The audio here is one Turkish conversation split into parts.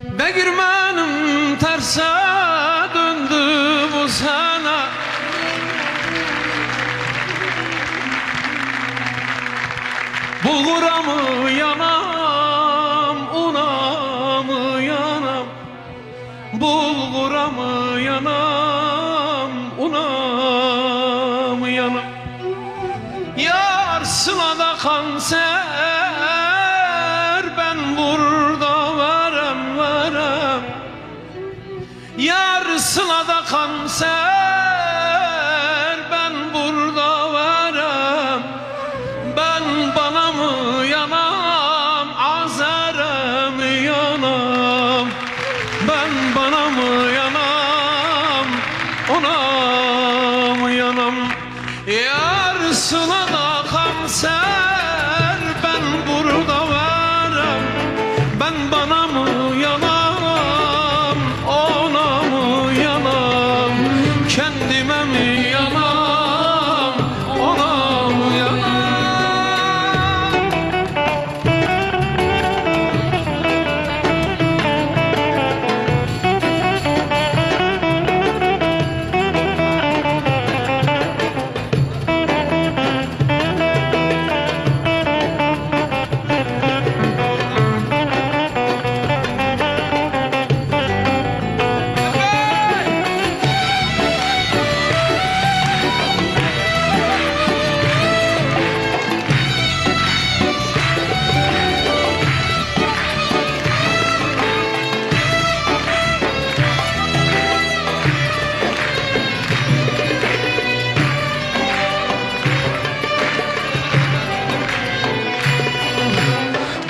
Begirmenim terse döndü bu sene. Bulgura mı yanam, una mı yanam? Bulgura mı yanam, una mı yanam? Yar sılada kanser, ben burada verem. Yar sılada kanser, ben burada verem. Ben bana mı yanam, Azer'e mi yanam? Ben bana mı yanam, ona mı yanam? Yar sılada kanser, ben burada verem. Ben bana mı yanam, ona mı yanam? Kendime mi yanam, ona mı yanam?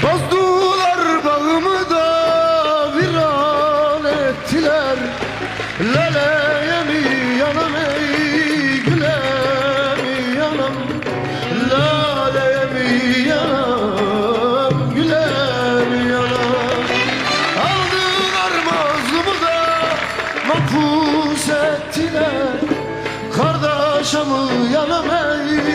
Bozdular bağımı da viran ettiler. Leleye mi yanam ey güle mi yanam? Laleye mi yanam, güle mi yanam? Aldılar mazlumu da mahpus ettiler. Kardeşe mi yanam ey